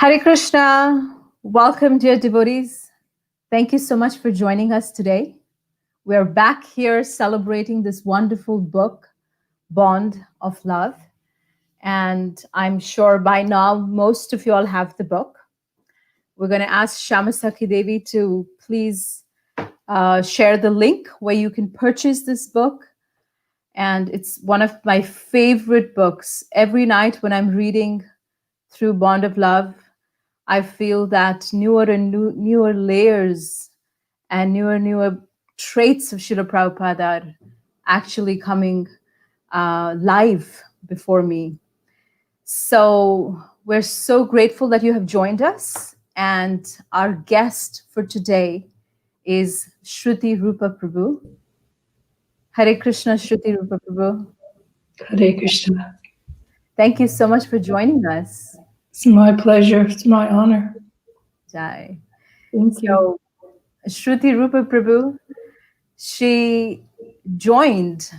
Hare Krishna. Welcome, dear devotees. Thank you so much for joining us today. We're back here celebrating this wonderful book, Bond of Love. And I'm sure by now, most of you all have the book. We're going to ask Shamasaki Devi to please share the link where you can purchase this book. And it's one of my favorite books. Every night when I'm reading through Bond of Love, I feel that newer and newer layers and newer traits of Srila Prabhupada are actually coming live before me. So we're so grateful that you have joined us. And our guest for today is Shrutirupa Prabhu. Hare Krishna, Shrutirupa Prabhu. Hare Krishna. Thank you so much for joining us. It's my pleasure. It's my honor. Jai. Thank you. So, Shrutirupa Prabhu, she joined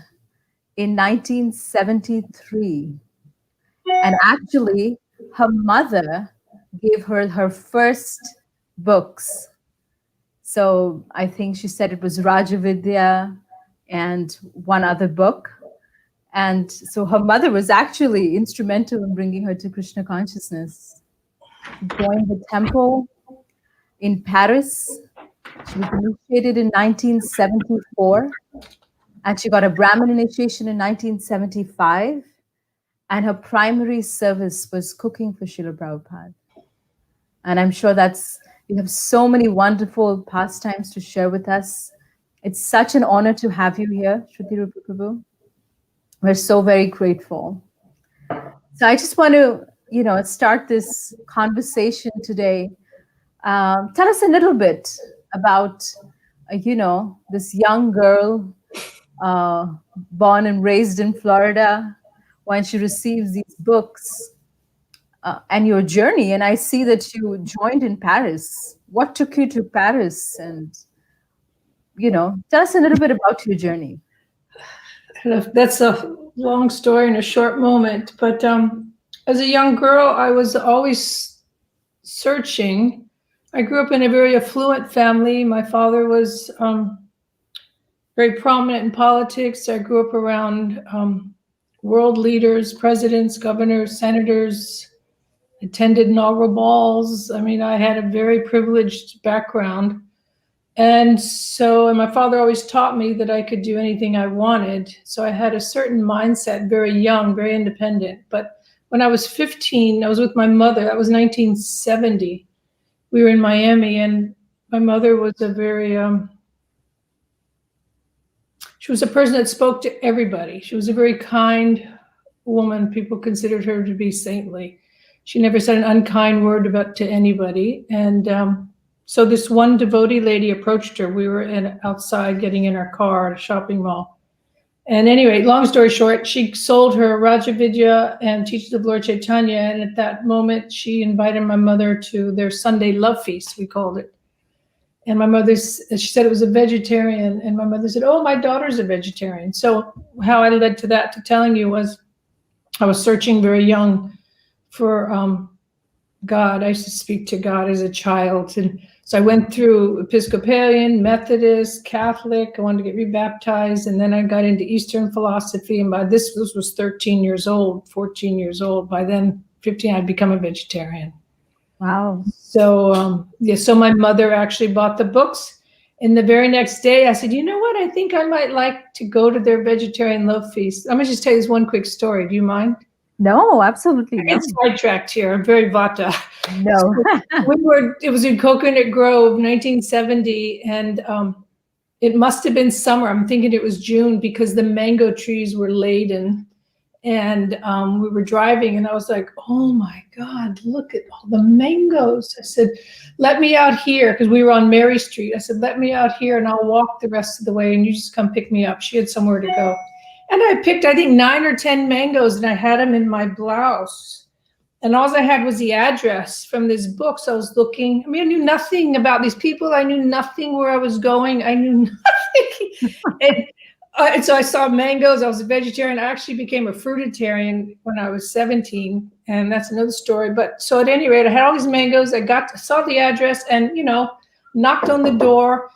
in 1973. And actually, her mother gave her her first books. So I think she said it was Rajavidya and one other book. And so her mother was actually instrumental in bringing her to Krishna consciousness. She joined the temple in Paris. She was initiated in 1974. And she got a Brahmin initiation in 1975. And her primary service was cooking for Srila Prabhupada. And I'm sure you have so many wonderful pastimes to share with us. It's such an honor to have you here, Shrutirupa Prabhu. We're so very grateful. So I just want to, start this conversation today. Tell us a little bit about, this young girl born and raised in Florida, when she receives these books and your journey. And I see that you joined in Paris. What took you to Paris? And, tell us a little bit about your journey. That's a long story in a short moment. But as a young girl, I was always searching. I grew up in a very affluent family. My father was very prominent in politics. I grew up around world leaders, presidents, governors, senators, attended inaugural balls. I mean, I had a very privileged background. And my father always taught me that I could do anything I wanted. So I had a certain mindset, very young, very independent. But when I was 15, I was with my mother. That was 1970. We were in Miami, and my mother was she was a person that spoke to everybody. She was a very kind woman. People considered her to be saintly. She never said an unkind word to anybody. And so this one devotee lady approached her. We were outside getting in our car at a shopping mall. And anyway, long story short, she sold her Rajavidya and Teachings of Lord Chaitanya. And at that moment, she invited my mother to their Sunday love feast, we called it. And my mother, she said it was a vegetarian. And my mother said, oh, my daughter's a vegetarian. So how I led to that, to telling you, was I was searching very young for God. I used to speak to God as a child. And so I went through Episcopalian, Methodist, Catholic. I wanted to get rebaptized. And then I got into Eastern philosophy. And by this was 13 years old, 14 years old. By then, 15, I'd become a vegetarian. Wow. So, so my mother actually bought the books. And the very next day I said, you know what? I think I might like to go to their vegetarian love feast. I'm going to just tell you this one quick story. Do you mind? No, absolutely not. I get sidetracked here. I'm very Vata. No. It was in Coconut Grove, 1970, and it must have been summer. I'm thinking it was June, because the mango trees were laden. And we were driving, and I was like, oh my God, look at all the mangoes. I said, let me out here, because we were on Mary Street. I said, let me out here and I'll walk the rest of the way and you just come pick me up. She had somewhere to go. And I picked, I think, 9 or 10 mangoes, and I had them in my blouse. And all I had was the address from this book. So I was looking. I mean, I knew nothing about these people. I knew nothing where I was going. I knew nothing. And And so I saw mangoes. I was a vegetarian. I actually became a fruitarian when I was 17, and that's another story. But so at any rate, I had all these mangoes. Saw the address, and knocked on the door.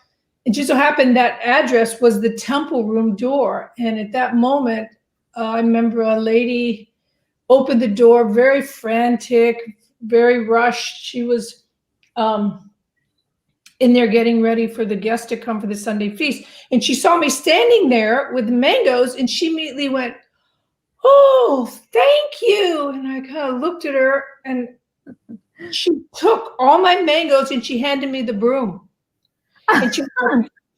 It just so happened that address was the temple room door. And at that moment, I remember a lady opened the door, very frantic, very rushed. She was in there getting ready for the guests to come for the Sunday feast. And she saw me standing there with mangoes, and she immediately went, "Oh, thank you." And I kind of looked at her, and she took all my mangoes and she handed me the broom. And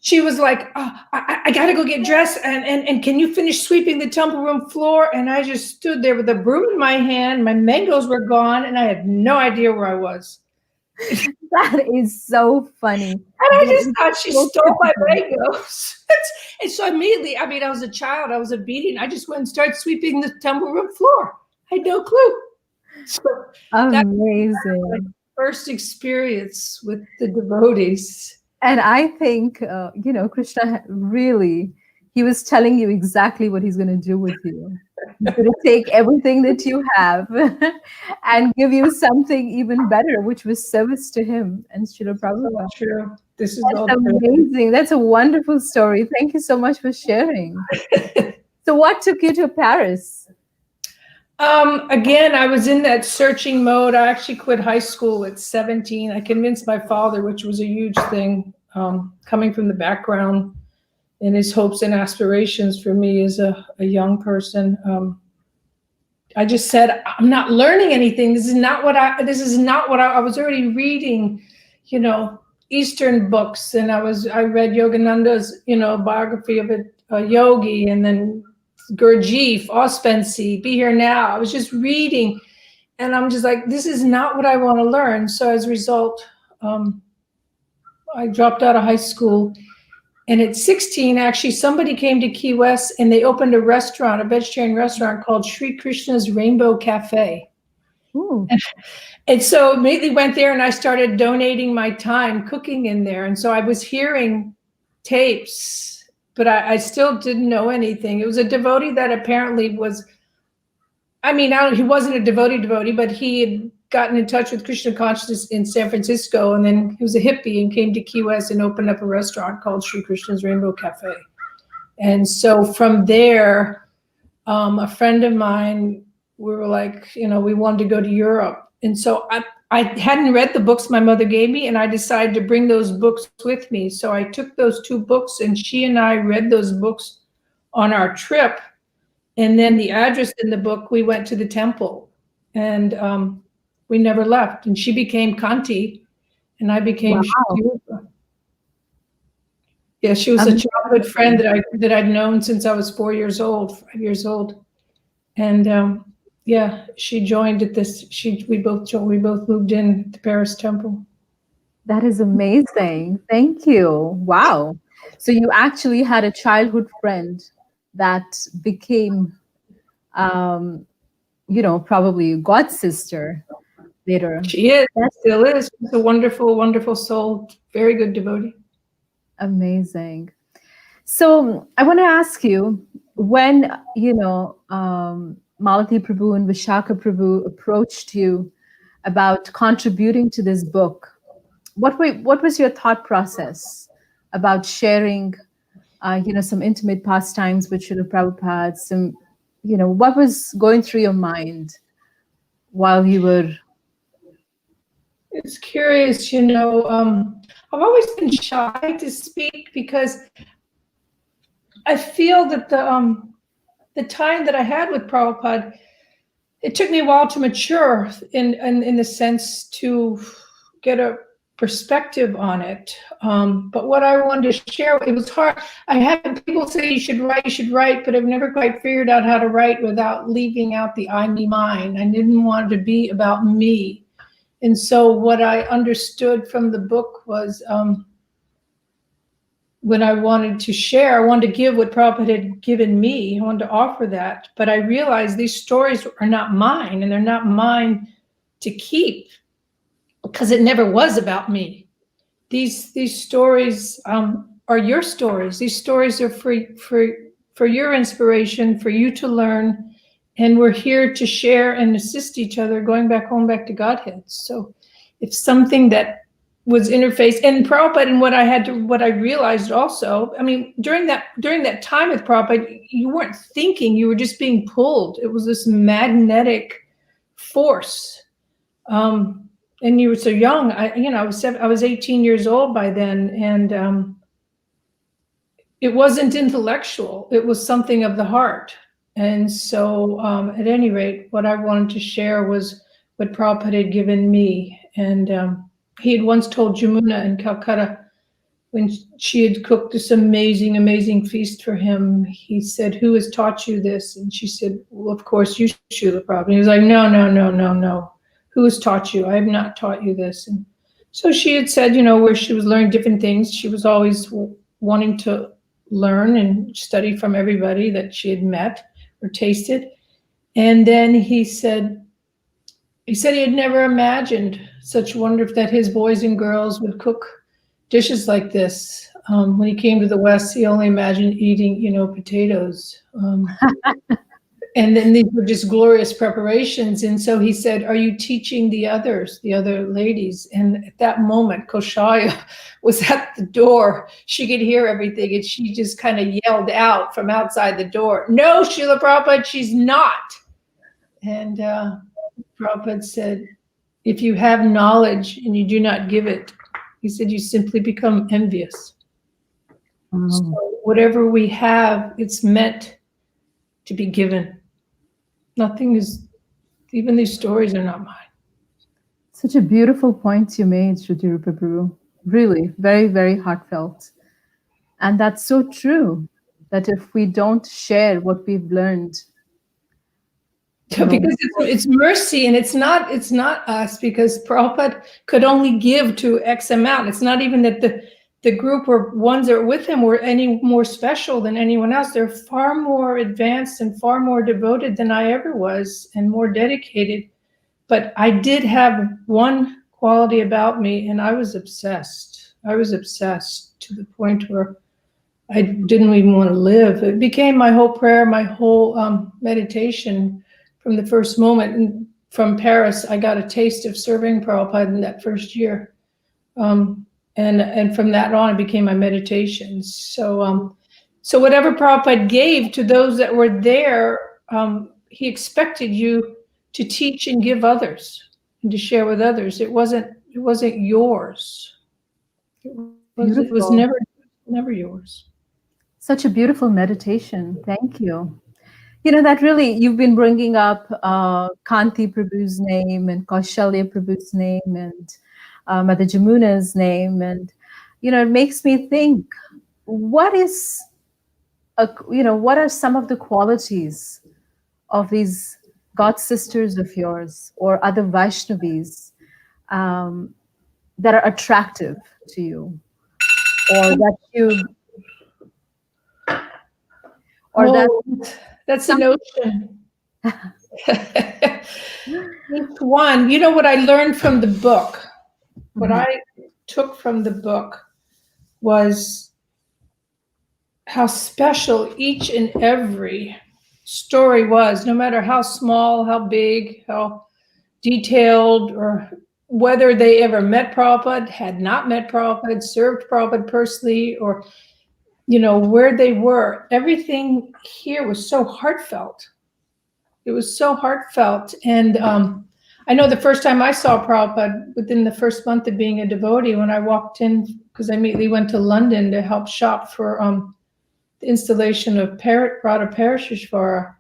she was like, "Oh, I got to go get dressed. And can you finish sweeping the temple room floor?" And I just stood there with the broom in my hand. My mangoes were gone, and I had no idea where I was. That is so funny. And I just thought she stole my mangoes. And so immediately, I mean, I was a child. I was obedient. I just went and started sweeping the temple room floor. I had no clue. So Amazing. that was my first experience with the devotees. And I think, Krishna really, he was telling you exactly what he's going to do with you. He's going to take everything that you have and give you something even better, which was service to him and Srila Prabhupada. True. This is That's amazing. That's a wonderful story. Thank you so much for sharing. So what took you to Paris? Again, I was in that searching mode. I actually quit high school at 17. I convinced my father, which was a huge thing, coming from the background and his hopes and aspirations for me as a young person. I just said, I'm not learning anything. This is not what I was already reading, Eastern books. And I read Yogananda's, biography of a yogi, and then Gurdjieff, Ouspensy, Be Here Now. I was just reading, and I'm just like, this is not what I want to learn. So as a result, I dropped out of high school. And at 16, actually, somebody came to Key West, and they opened a vegetarian restaurant called Sri Krishna's Rainbow Cafe. And so immediately went there, and I started donating my time cooking in there. And so I was hearing tapes, but I still didn't know anything. It was a devotee that apparently was, he wasn't a devotee, but he had gotten in touch with Krishna consciousness in San Francisco, and then he was a hippie and came to Key West and opened up a restaurant called Sri Krishna's Rainbow Cafe. And so from there, a friend of mine, we were like, we wanted to go to Europe. And so I hadn't read the books my mother gave me, and I decided to bring those books with me. So I took those 2 books, and she and I read those books on our trip. And then the address in the book, we went to the temple, and we never left. And she became Kanti, and I became Shrutirupa. Yeah, she was a childhood friend that I'd known since I was 5 years old. And she joined at this. We both moved in to Paris Temple. That is amazing. Thank you. Wow. So you actually had a childhood friend that became, probably a god sister later. She is. Still is. She's a wonderful, wonderful soul. Very good devotee. Amazing. So I want to ask you, when Malati Prabhu and Vishaka Prabhu approached you about contributing to this book, what was your thought process about sharing, some intimate pastimes with Srila Prabhupada? What was going through your mind while you were? It's curious, I've always been shy to speak because I feel that the time that I had with Prabhupada, it took me a while to mature in the sense to get a perspective on it. But what I wanted to share, it was hard. I had people say you should write, but I've never quite figured out how to write without leaving out the I, me, mine. I didn't want it to be about me. And so what I understood from the book was when I wanted to share, I wanted to give what Prabhupada had given me. I wanted to offer that. But I realized these stories are not mine, and they're not mine to keep because it never was about me. These stories are your stories. These stories are for for your inspiration, for you to learn. And we're here to share and assist each other going back home, back to Godhead. So if something that was interfaced, and Prabhupada, and what I realized also, I mean, during that time with Prabhupada, you weren't thinking, you were just being pulled. It was this magnetic force. And you were so young. I was 18 years old by then, and it wasn't intellectual. It was something of the heart. And so, at any rate, what I wanted to share was what Prabhupada had given me. And he had once told Jamuna in Calcutta, when she had cooked this amazing, amazing feast for him, he said, "Who has taught you this?" And she said, "Well, of course, you, Srila Prabhupada." And he was like, "No, no, no, no, no. Who has taught you? I have not taught you this." And so she had said, where she was learning different things. She was always wanting to learn and study from everybody that she had met or tasted. And then he said he had never imagined such wonder that his boys and girls would cook dishes like this. When he came to the West, he only imagined eating, potatoes. And then these were just glorious preparations. And so he said, "Are you teaching the other ladies?" And at that moment, Koshaya was at the door. She could hear everything, and she just kind of yelled out from outside the door, "No, Srila Prabhupada, she's not." And Prabhupada said, "If you have knowledge and you do not give it," he said, "you simply become envious." So whatever we have, it's meant to be given. Nothing is, even these stories are not mine. Such a beautiful point you made, Shrutirupa Prabhu. Really, very, very heartfelt. And that's so true, that if we don't share what we've learned, because it's mercy, and it's not us, because Prabhupada could only give to X amount. It's not even that the group or ones that are with him were any more special than anyone else. They're far more advanced and far more devoted than I ever was, and more dedicated. But I did have one quality about me, and I was obsessed. I was obsessed to the point where I didn't even want to live. It became my whole prayer, my whole meditation from the first moment. And from Paris, I got a taste of serving Prabhupada in that first year. And from that on, it became my meditation. So whatever Prabhupada gave to those that were there, he expected you to teach and give others and to share with others. It wasn't yours. It was never yours. Such a beautiful meditation. Thank you. That really, you've been bringing up Kanti Prabhu's name and Kaushalya Prabhu's name and Mother Jamuna's name. And, it makes me think, what are some of the qualities of these God sisters of yours or other Vaishnavis that are attractive to you, or that you, that's an ocean. Each one, what I learned from the book, what I took from the book was how special each and every story was, no matter how small, how big, how detailed, or whether they ever met Prabhupada, had not met Prabhupada, served Prabhupada personally, or where they were. Everything here was so heartfelt. It was so heartfelt. And I know the first time I saw Prabhupada, within the first month of being a devotee, when I walked in, because I immediately went to London to help shop for the installation of Radha Parashishvara.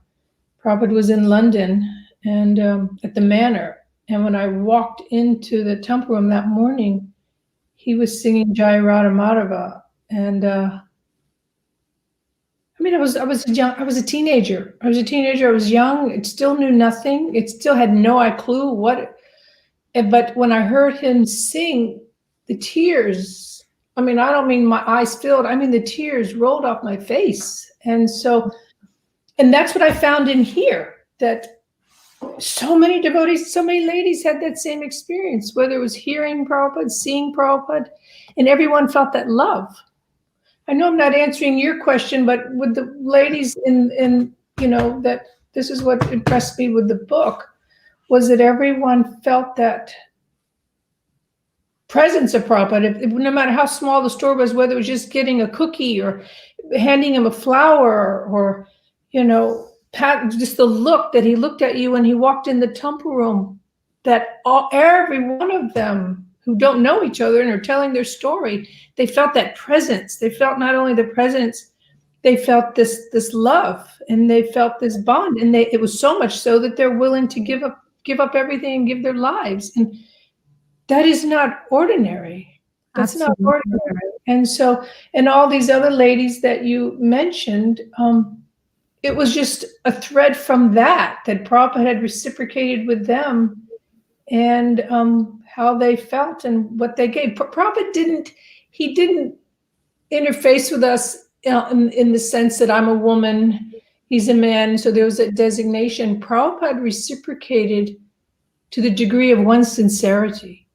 Prabhupada was in London and at the Manor. And when I walked into the temple room that morning, he was singing Jai Radha Madhava. And I was young. I was a teenager. I was young. It still knew nothing. It still had no clue what. But when I heard him sing, the tears, I don't mean my eyes filled. I mean, the tears rolled off my face. And that's what I found in here, that so many devotees, so many ladies had that same experience, whether it was hearing Prabhupada, seeing Prabhupada, and everyone felt that love. I know I'm not answering your question, but with the ladies in that this is what impressed me with the book, was that everyone felt that presence of Prabhupada, no matter how small the store was, whether it was just getting a cookie or handing him a flower or, just the look that he looked at you when he walked in the temple room, that every one of them who don't know each other and are telling their story, they felt that presence. They felt not only the presence, they felt this love, and they felt this bond, and it was so much so that they're willing to give up everything and give their lives. And that is not ordinary. That's Absolutely. not ordinary. And so, and all these other ladies that you mentioned, it was just a thread from that Prabhupada had reciprocated with them, and how they felt and what they gave. Prabhupada didn't interface with us in the sense that I'm a woman, he's a man, so there was a designation. Prabhupada reciprocated to the degree of one's sincerity.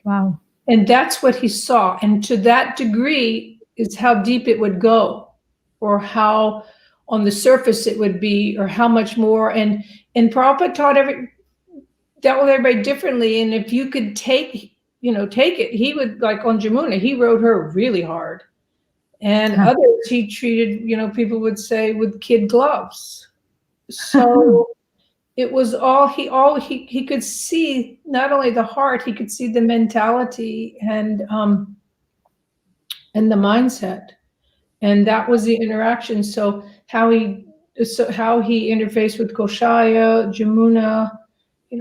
Wow. And that's what he saw. And to that degree is how deep it would go, or how on the surface it would be, or how much more. And Prabhupada dealt with everybody differently. And if you could take it, he would, like on Jamuna, he rode her really hard. And others he treated, people would say, with kid gloves. So it was he could see not only the heart, he could see the mentality and the mindset. And that was the interaction. So how he interfaced with Koshaya, Jamuna,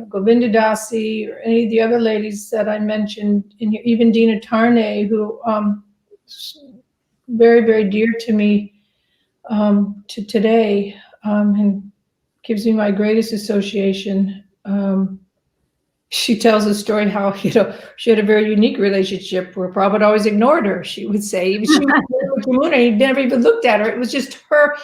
Govinda Dasi, or any of the other ladies that I mentioned, and even Dina Tarne, who very, very dear to me to today, and gives me my greatest association. She tells a story how, she had a very unique relationship where Prabhupada always ignored her. She would say, she he never even looked at her. It was just her.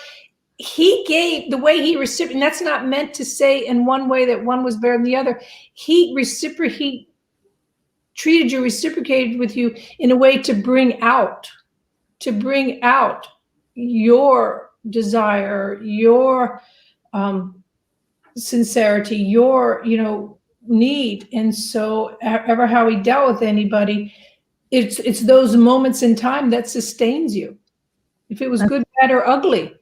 He gave the way he reciprocated, and that's not meant to say in one way that one was better than the other. He treated you, reciprocated with you in a way to bring out your desire, your sincerity, your need. And so ever how he dealt with anybody, it's those moments in time that sustains you. If it was good, bad, or ugly,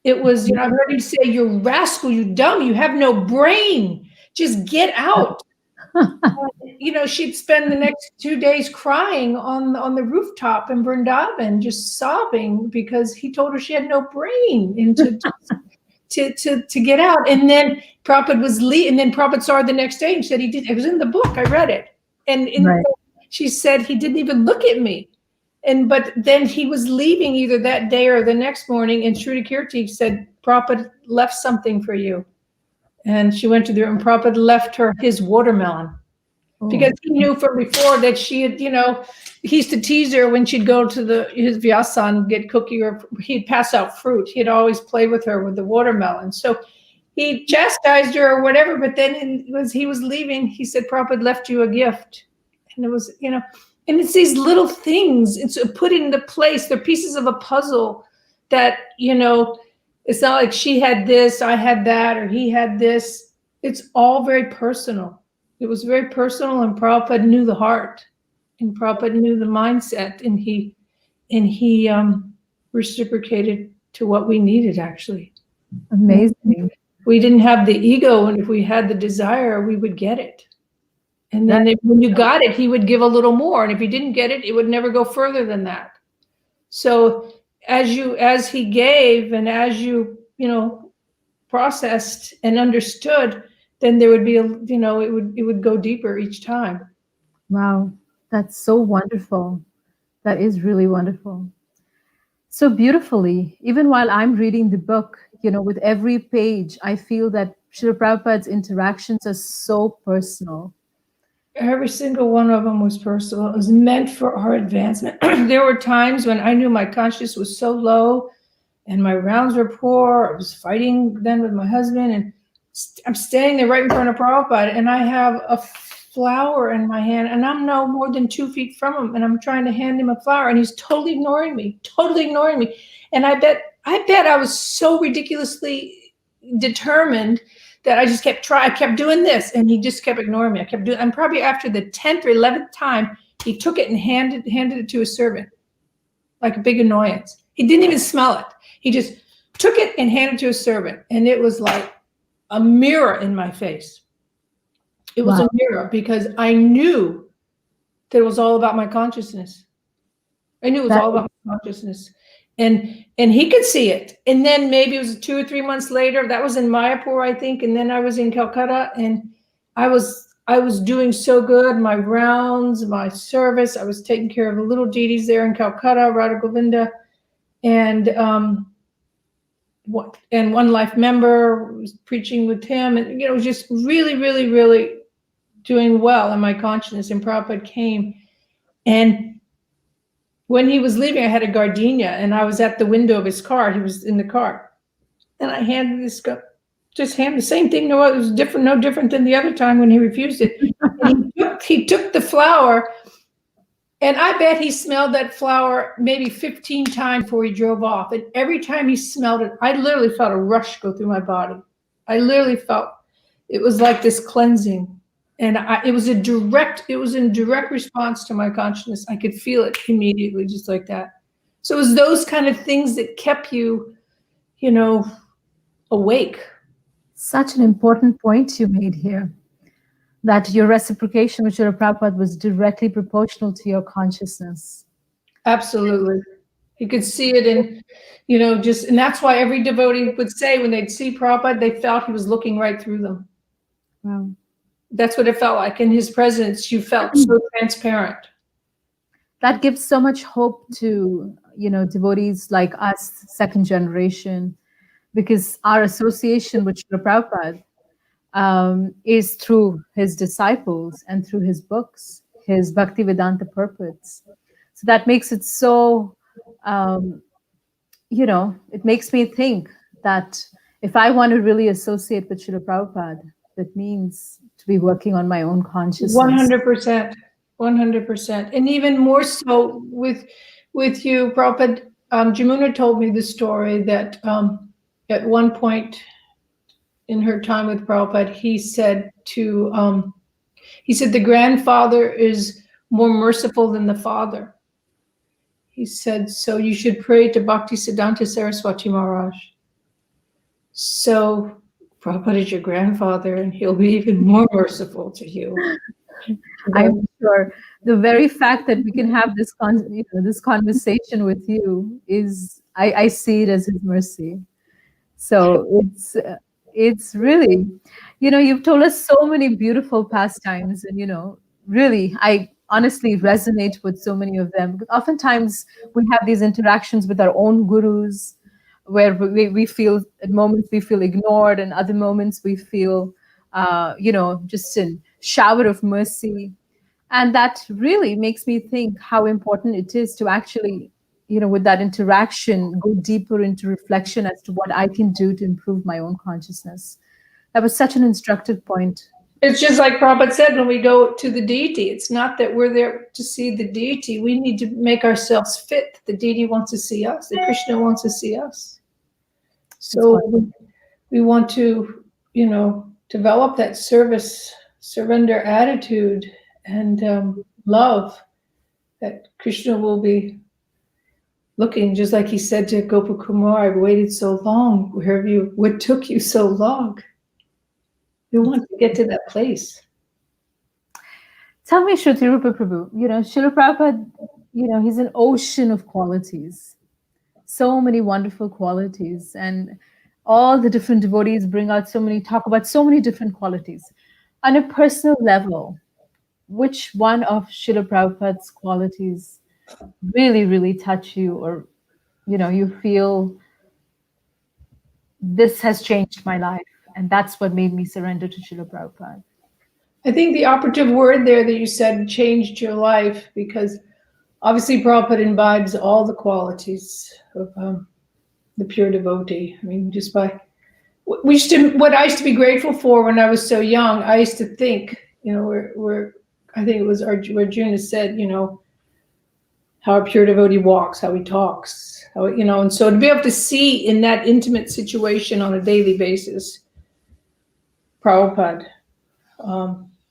it was, I've heard him say, "You rascal, you dumb, you have no brain, just get out." She'd spend the next 2 days crying on the rooftop in Vrndavan, just sobbing because he told her she had no brain and to get out. And then Prabhupada was and then Prabhupada saw her the next day and said he did. It was in the book. I read it. And she said he didn't even look at me. But then he was leaving either that day or the next morning, and Shrutirupa said, "Prabhupada left something for you." And she went to the room. Prabhupada left her his watermelon. Because he knew from before that she had, he used to tease her when she'd go to his vyasan, get cookie, or he'd pass out fruit. He'd always play with her with the watermelon. So he chastised her or whatever, but then as he was leaving, he said, "Prabhupada left you a gift." And it was, and it's these little things. It's put into place. They're pieces of a puzzle that, it's not like she had this, I had that, or he had this. It's all very personal. It was very personal, and Prabhupada knew the heart, and Prabhupada knew the mindset, and he reciprocated to what we needed, actually. Amazing. We didn't have the ego, and if we had the desire, we would get it. And then when you got it, he would give a little more, and if you didn't get it, it would never go further than that. So as he gave, and as you processed and understood, then there would be it would go deeper each time. Wow, that's so wonderful. That is really wonderful. So beautifully, even while I'm reading the book, with every page, I feel that Srila Prabhupada's interactions are so personal. Every single one of them was personal. It was meant for our advancement. There were times when I knew my consciousness was so low and my rounds were poor. I was fighting then with my husband, and I'm standing there right in front of Prabhupada, and I have a flower in my hand, and I'm no more than 2 feet from him, and I'm trying to hand him a flower, and he's totally ignoring me. And I bet I was so ridiculously determined that I just kept trying. I kept doing this, and he just kept ignoring me. And probably after the 10th or 11th time, he took it and handed it to a servant, like a big annoyance. He didn't even smell it. He just took it and handed it to a servant, and it was like a mirror in my face. It was a mirror, because I knew that it was all about my consciousness. I knew it was all about my consciousness. And he could see it. And then maybe it was 2 or 3 months later, that was in Mayapur, I think. And then I was in Calcutta, and I was doing so good. My rounds, my service, I was taking care of the little deities there in Calcutta, Radha Govinda. And One Life member, was preaching with him. And, it was just really, really, really doing well in my consciousness. And Prabhupada came, and when he was leaving, I had a gardenia, and I was at the window of his car. He was in the car, and I handed this the same thing. No, it was different, no different than the other time when he refused it. He took the flower, and I bet he smelled that flower maybe 15 times before he drove off. And every time he smelled it, I literally felt a rush go through my body. I literally felt it was like this cleansing. And it was in direct response to my consciousness. I could feel it immediately, just like that. So it was those kind of things that kept you, awake. Such an important point you made here, that your reciprocation with Srila Prabhupada was directly proportional to your consciousness. Absolutely. You could see it in, and that's why every devotee would say when they'd see Prabhupada, they felt he was looking right through them. Wow. That's what it felt like. In his presence, you felt so transparent. That gives so much hope to, devotees like us, second generation, because our association with Srila Prabhupada is through his disciples and through his books, his Bhaktivedanta purports. So that makes it so, it makes me think that if I want to really associate with Srila Prabhupada, that means to be working on my own consciousness. 100%. And even more so with you, Prabhupada. Jamuna told me the story that at one point in her time with Prabhupada, he said the grandfather is more merciful than the father. He said, so you should pray to Bhaktisiddhanta Saraswati Maharaj. So Prabhupada is your grandfather, and he'll be even more merciful to you. I'm sure the very fact that we can have this conversation with you is, I see it as his mercy. So it's really, you've told us so many beautiful pastimes, and really, I honestly resonate with so many of them. Because oftentimes we have these interactions with our own gurus, where we feel, at moments we feel ignored, and other moments we feel, just a shower of mercy. And that really makes me think how important it is to actually, with that interaction, go deeper into reflection as to what I can do to improve my own consciousness. That was such an instructive point. It's just like Prabhupada said, when we go to the deity, it's not that we're there to see the deity. We need to make ourselves fit. The deity wants to see us. The Krishna wants to see us. So we want to, develop that service, surrender attitude, and love, that Krishna will be looking, just like he said to Gopakumar, I've waited so long. What took you so long? We want to get to that place. Tell me, Shrutirupa Prabhu, Srila Prabhupada, he's an ocean of qualities. So many wonderful qualities, and all the different devotees talk about so many different qualities. On a personal level, which one of Srila Prabhupada's qualities really, really touch you, or you feel this has changed my life, and that's what made me surrender to Srila Prabhupada? I think the operative word there that you said, changed your life, because obviously Prabhupada imbibes all the qualities of the pure devotee. I mean, what I used to be grateful for when I was so young, I used to think, where I think it was Arjuna said, how a pure devotee walks, how he talks, and so to be able to see in that intimate situation on a daily basis, Prabhupada,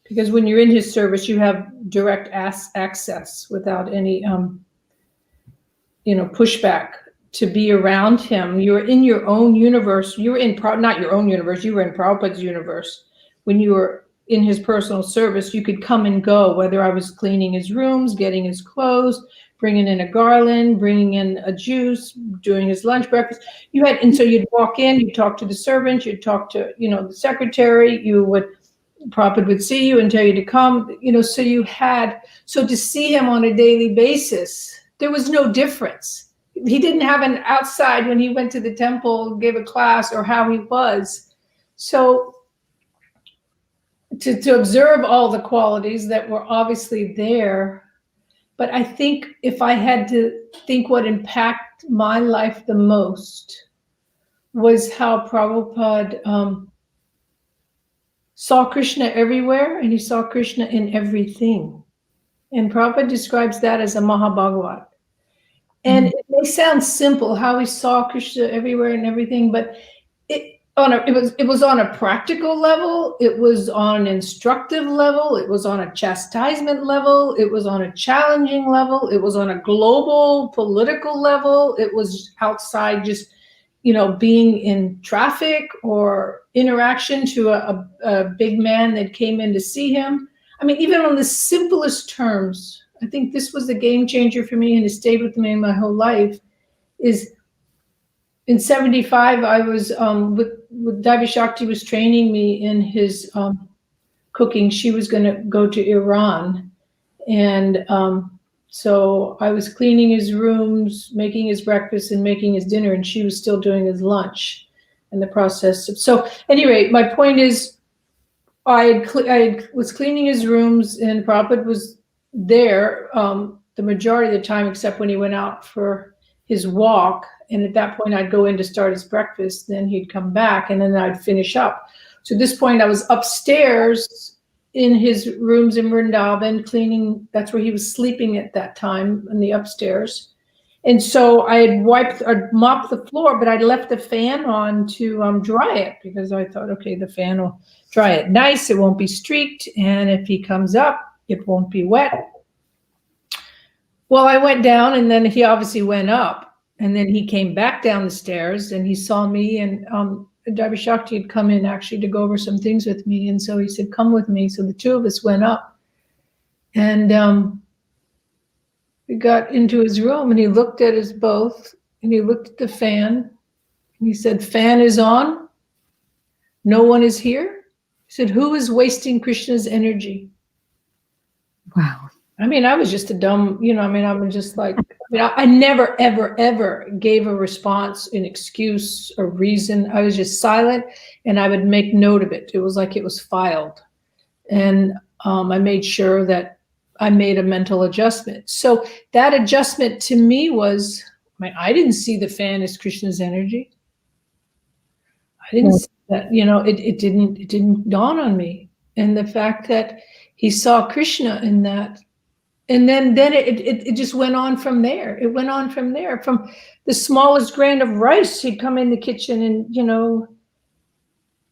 because when you're in his service, you have direct access without any, pushback to be around him. You're in your own universe. You were in, not your own universe, you were in Prabhupada's universe. When you were in his personal service, you could come and go, whether I was cleaning his rooms, getting his clothes, bringing in a garland, bringing in a juice, doing his lunch, breakfast. And so you'd walk in, you'd talk to the servant, you'd talk to, the secretary, Prabhupada would see you and tell you to come, so to see him on a daily basis, there was no difference. He didn't have an outside when he went to the temple, gave a class, or how he was. So to observe all the qualities that were obviously there. But I think if I had to think what impacted my life the most was how Prabhupada saw Krishna everywhere, and he saw Krishna in everything. And Prabhupada describes that as a Mahabhagavat. And it may sound simple how he saw Krishna everywhere and everything, but it was on a practical level, it was on an instructive level, it was on a chastisement level, it was on a challenging level, it was on a global political level, it was outside just being in traffic or interaction to a big man that came in to see him. I mean, even on the simplest terms, I think this was the game changer for me, and it stayed with me my whole life, is in 75, I was with Devi Shakti was training me in his cooking. She was going to go to Iran. And so I was cleaning his rooms, making his breakfast and making his dinner, and she was still doing his lunch in the process. So anyway, my point is I was cleaning his rooms, and Prabhupada was there the majority of the time, except when he went out for his walk. And at that point, I'd go in to start his breakfast. Then he'd come back, and then I'd finish up. So at this point, I was upstairs in his rooms in Vrndavan cleaning. That's where he was sleeping at that time, in the upstairs. And so I had mopped the floor, but I'd left the fan on to dry it, because I thought, okay, the fan will dry it nice. It won't be streaked. And if he comes up, it won't be wet. Well, I went down, and then he obviously went up. And then he came back down the stairs, and he saw me, and Devi Shakti had come in actually to go over some things with me. And so he said, come with me. So the two of us went up, and we got into his room, and he looked at us both, and he looked at the fan, and he said, fan is on. No one is here. He said, who is wasting Krishna's energy? Wow. I mean, I was just a dumb, I was just like, I never, ever, ever gave a response, an excuse, a reason. I was just silent, and I would make note of it. It was like it was filed. And I made sure that I made a mental adjustment. So that adjustment to me was, I didn't see the fan as Krishna's energy. I didn't see that, it didn't dawn on me. And the fact that he saw Krishna in that. And then it just went on from there. It went on from there. From the smallest grain of rice, he'd come in the kitchen and,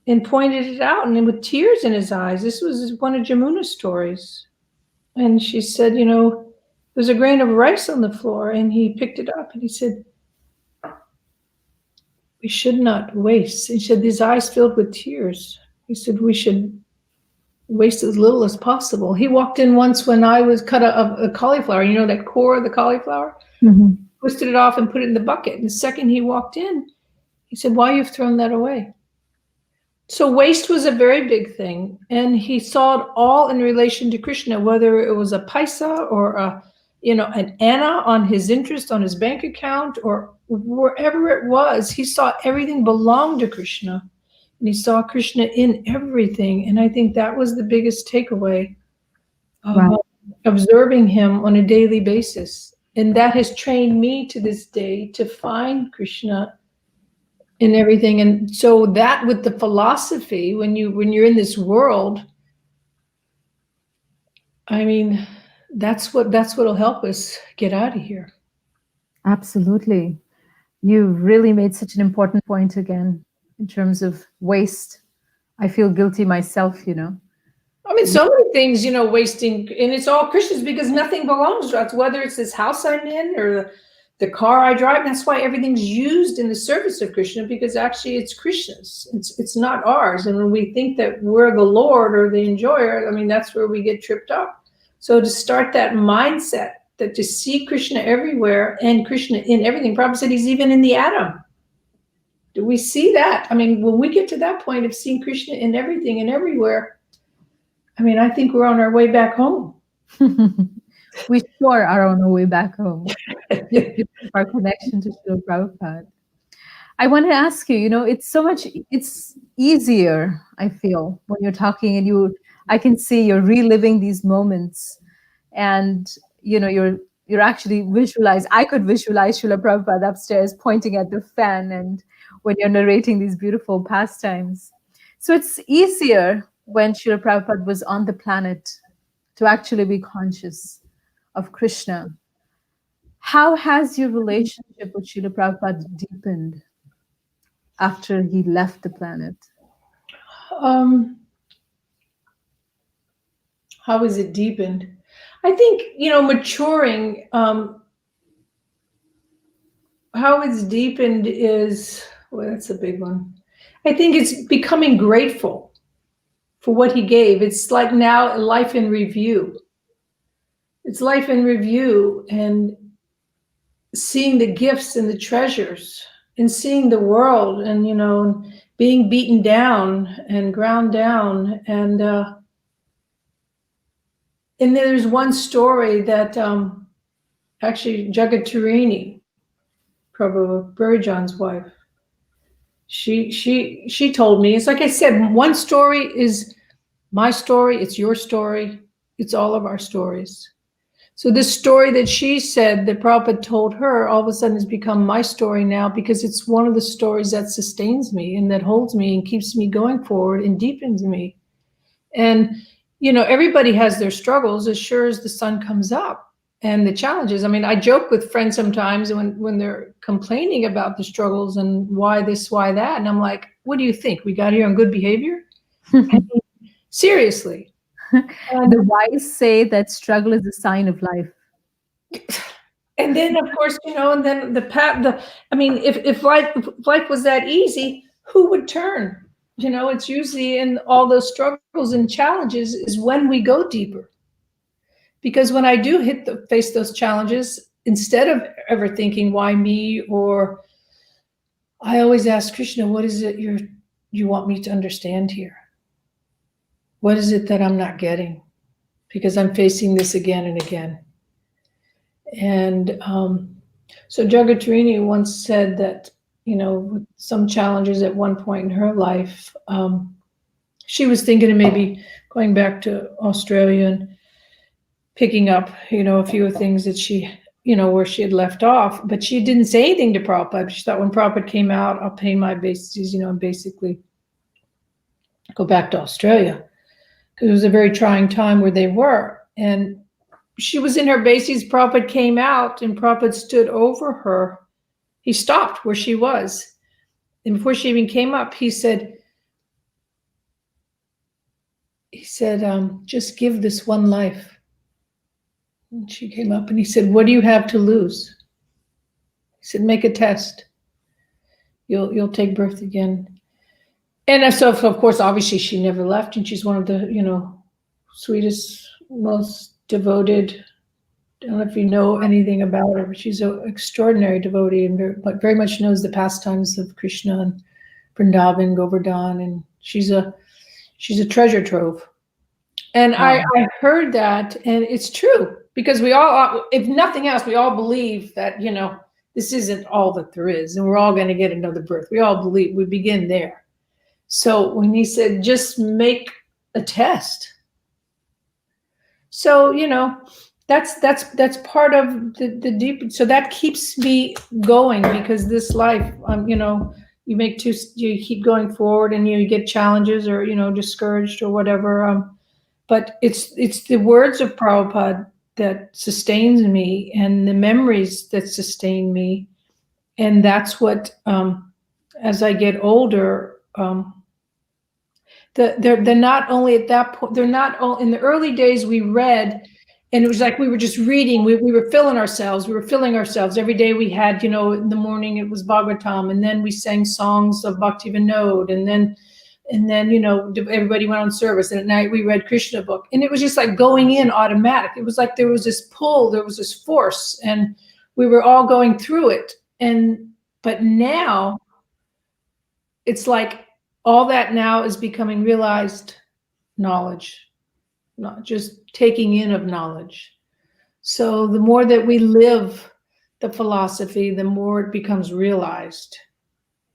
and pointed it out, and then with tears in his eyes. This was one of Jamuna's stories. And she said, there's a grain of rice on the floor, and he picked it up, and he said, we should not waste. He said, his eyes filled with tears. He said, we should waste as little as possible. He walked in once when I was cut a cauliflower, that core of the cauliflower, twisted it off and put it in the bucket. And the second he walked in, he said, why you've thrown that away? So waste was a very big thing. And he saw it all in relation to Krishna, whether it was a paisa or an anna on his interest on his bank account, or wherever it was. He saw everything belonged to Krishna. And he saw Krishna in everything. And I think that was the biggest takeaway of observing him on a daily basis. And that has trained me to this day to find Krishna in everything. And so that with the philosophy, when you're in this world, I mean, that's what'll help us get out of here. Absolutely. You really made such an important point again in terms of waste. I feel guilty myself, you know. I mean, so many things, wasting, and it's all Krishna's because nothing belongs to us, whether it's this house I'm in or the car I drive. That's why everything's used in the service of Krishna, because actually it's Krishna's. It's not ours. And when we think that we're the Lord or the enjoyer, I mean, that's where we get tripped up. So to start that mindset, that to see Krishna everywhere and Krishna in everything. Prabhupada said he's even in the atom. Do we see that? I mean, when we get to that point of seeing Krishna in everything and everywhere, I mean, I think we're on our way back home. We sure are on our way back home. Our connection to Srila Prabhupada. I want to ask you, it's easier, I feel, when you're talking and I can see you're reliving these moments and, you're actually I could visualize Srila Prabhupada upstairs pointing at the fan and when you're narrating these beautiful pastimes. So it's easier when Srila Prabhupada was on the planet to actually be conscious of Krishna. How has your relationship with Srila Prabhupada deepened after he left the planet? How has it deepened? I think, maturing, how it's deepened is, well, that's a big one. I think it's becoming grateful for what he gave. It's like now life in review. It's life in review and seeing the gifts and the treasures and seeing the world and, being beaten down and ground down. And there's one story that actually Jagatarini, Prabhu Burijan's wife, she told me, it's like I said, one story is my story, it's your story, it's all of our stories. So this story that she said that Prabhupada told her all of a sudden has become my story now, because it's one of the stories that sustains me and that holds me and keeps me going forward and deepens me. And, everybody has their struggles as sure as the sun comes up and the challenges. I mean, I joke with friends sometimes when they're complaining about the struggles and why this, why that. And I'm like, what do you think? We got here on good behavior? I mean, seriously. The wise say that struggle is a sign of life. And then, of course, and then if life was that easy, who would turn? It's usually in all those struggles and challenges is when we go deeper. Because when I do face those challenges, instead of ever thinking, why me? Or I always ask Krishna, what is it you want me to understand here? What is it that I'm not getting? Because I'm facing this again and again. And so Jagatarini once said that, with some challenges at one point in her life, she was thinking of maybe going back to Australia and picking up, a few things that she, where she had left off, but she didn't say anything to Prabhupada. She thought when Prabhupada came out, I'll pay my bases, and basically go back to Australia. Because it was a very trying time where they were. And she was in her bases, Prabhupada came out and Prabhupada stood over her. He stopped where she was. And before she even came up, he said, just give this one life. And she came up and he said, what do you have to lose? He said, make a test. You'll take birth again. And so, of course, obviously she never left, and she's one of the, sweetest, most devoted. I don't know if you know anything about her, but she's an extraordinary devotee and very much knows the pastimes of Krishna and Vrndavan, Govardhan, and she's a treasure trove. And wow. I heard that, and it's true, because we all, if nothing else, we all believe that, this isn't all that there is, and we're all going to get another birth. We all believe, we begin there. So when he said, just make a test. So, that's part of the deep. So that keeps me going, because this life, you keep going forward and you get challenges or, discouraged or whatever. But it's the words of Prabhupada that sustains me, and the memories that sustain me. And that's what, as I get older, they're not only at that point, they're not all in the early days we read, and it was like we were just reading, we were filling ourselves, every day. We had, in the morning it was Bhagavatam, and then we sang songs of Bhakti Vinod, and then everybody went on service, and at night we read Krishna book, and it was just like going in automatic. It was like there was this pull, there was this force, and we were all going through it. But now it's like all that now is becoming realized knowledge, not just taking in of knowledge. So the more that we live the philosophy, the more it becomes realized.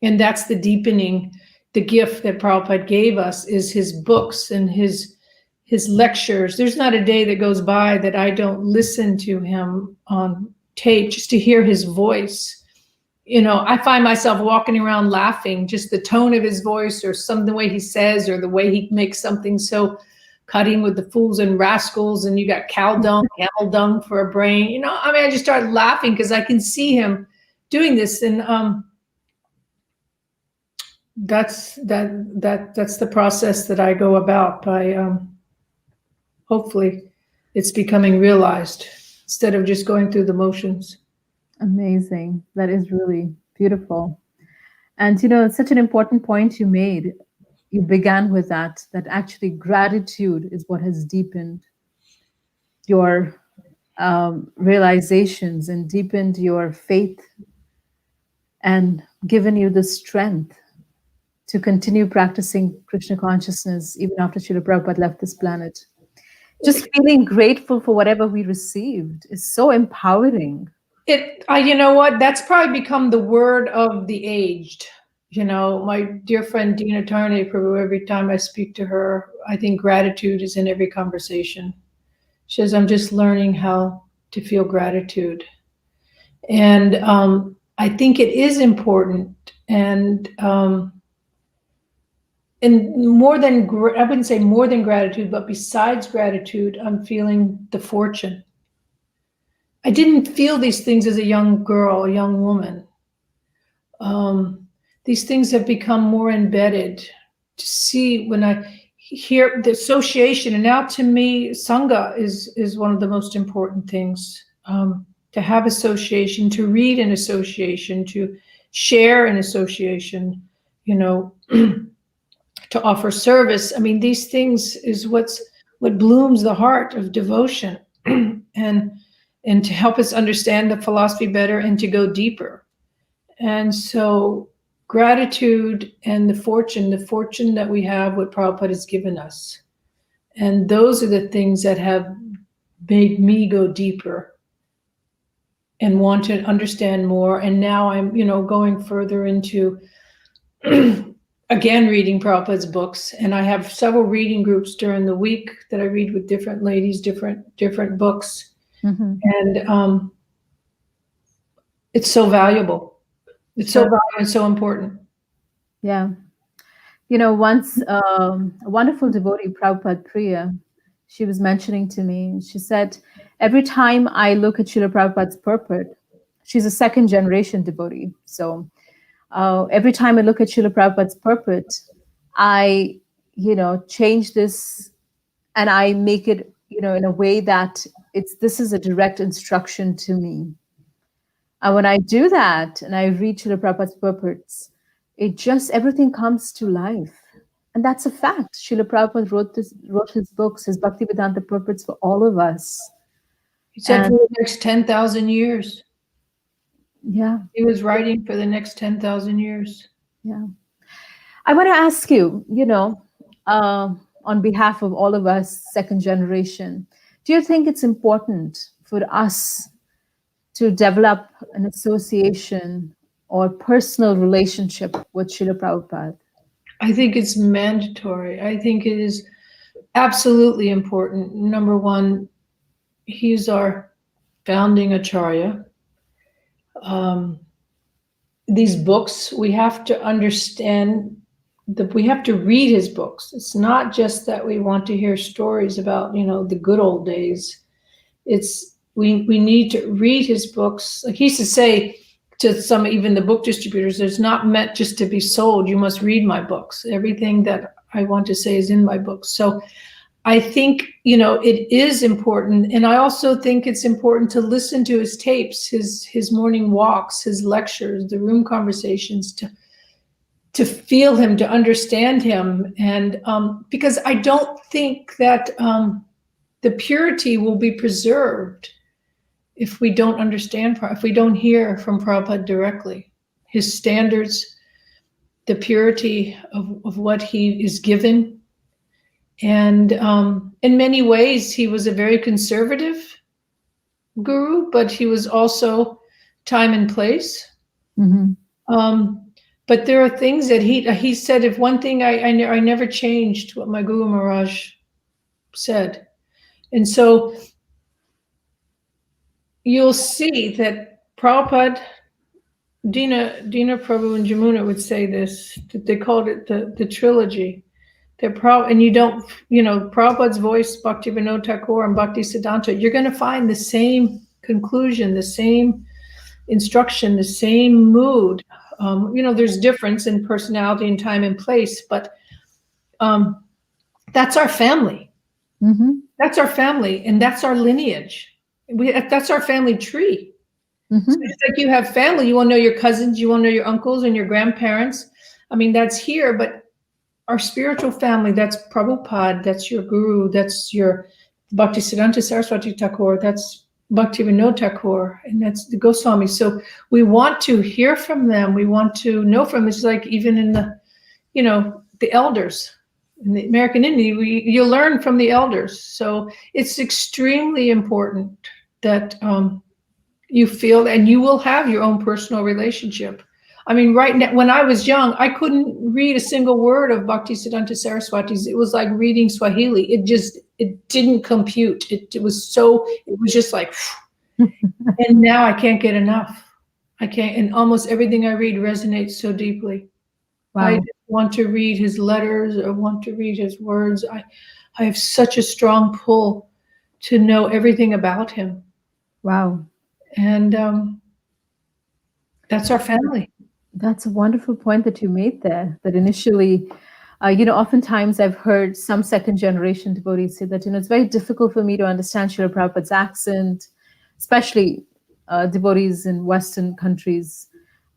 And that's the deepening. The gift that Prabhupada gave us is his books and his lectures. There's not a day that goes by that I don't listen to him on tape just to hear his voice. I find myself walking around laughing, just the tone of his voice, or the way he says, or the way he makes something so cutting with the fools and rascals, and you got camel dung for a brain. I just started laughing because I can see him doing this, and that's the process that I go about by. Hopefully, it's becoming realized instead of just going through the motions. Amazing. That is really beautiful. And, it's such an important point you made. You began with that actually gratitude is what has deepened your realizations and deepened your faith and given you the strength to continue practicing Krishna consciousness even after Srila Prabhupada left this planet. Just feeling grateful for whatever we received is so empowering. You know what? That's probably become the word of the aged. My dear friend Dina Tarne Prabhu, every time I speak to her, I think gratitude is in every conversation. She says, I'm just learning how to feel gratitude. And I think it is important. And more than, I wouldn't say more than gratitude, but besides gratitude, I'm feeling the fortune. I didn't feel these things as a young girl, a young woman. These things have become more embedded. To see when I hear the association, and now to me, sangha is one of the most important things. To have association, to read in association, to share in association, to offer service. These things is what blooms the heart of devotion, and to help us understand the philosophy better and to go deeper. And so gratitude and the fortune that we have, what Prabhupada has given us. And those are the things that have made me go deeper and want to understand more. And now I'm, going further into, again, reading Prabhupada's books. And I have several reading groups during the week that I read with different ladies, different books. Mm-hmm. And it's so valuable. It's so valuable and so important. Yeah. Once a wonderful devotee, Prabhupada Priya, she was mentioning to me, she said, every time I look at Srila Prabhupada's purport, she's a second generation devotee. So every time I look at Srila Prabhupada's purport, I, change this and I make it, in a way that this is a direct instruction to me. And when I do that and I read Srila Prabhupada's purports, everything comes to life. And that's a fact. Srila Prabhupada wrote his books, his Bhaktivedanta purports for all of us. He said for the next 10,000 years. Yeah. He was writing for the next 10,000 years. Yeah. I want to ask you, on behalf of all of us, second generation, do you think it's important for us to develop an association or personal relationship with Srila Prabhupada? I think it's mandatory. I think it is absolutely important. Number one, he's our founding acharya. These books, we have to understand we have to read his books. It's not just that we want to hear stories about, the good old days. It's we need to read his books. Like he used to say to some, even the book distributors, it's not meant just to be sold. You must read my books. Everything that I want to say is in my books. So I think, it is important. And I also think it's important to listen to his tapes, his morning walks, his lectures, the room conversations, to feel him, to understand him. And because I don't think that the purity will be preserved if we don't understand, if we don't hear from Prabhupada directly, his standards, the purity of what he is given. And in many ways, he was a very conservative guru, but he was also time and place. Mm-hmm. But there are things that he said, if one thing I never changed what my Guru Maharaj said. And so you'll see that Prabhupada, Dina Prabhu and Jamuna would say this, that they called it the trilogy. And you don't, Prabhupada's voice, Bhaktivinoda Thakur and Bhakti Siddhanta, you're going to find the same conclusion, the same instruction, the same mood. There's difference in personality and time and place, but that's our family. Mm-hmm. That's our family, and that's our lineage. That's our family tree. Mm-hmm. So it's like you have family, you want to know your cousins, you want to know your uncles and your grandparents. I mean, that's here, but our spiritual family, that's Prabhupada, that's your guru, that's your Bhaktisiddhanta Saraswati Thakur, that's Bhaktivinoda Thakur, and that's the Goswami. So we want to hear from them. We want to know from them. It's like even in the elders. In the American Indian, you learn from the elders. So it's extremely important that you feel, and you will have your own personal relationship. I mean, right now, when I was young, I couldn't read a single word of Bhaktisiddhanta Saraswati's. It was like reading Swahili. It didn't compute. It was just like, and now I can't get enough. I can't, and almost everything I read resonates so deeply. Wow. I want to read his letters. I want to read his words. I have such a strong pull to know everything about him. Wow. And that's our family. That's a wonderful point that you made there, that initially, oftentimes I've heard some second generation devotees say that, it's very difficult for me to understand Srila Prabhupada's accent, especially devotees in Western countries.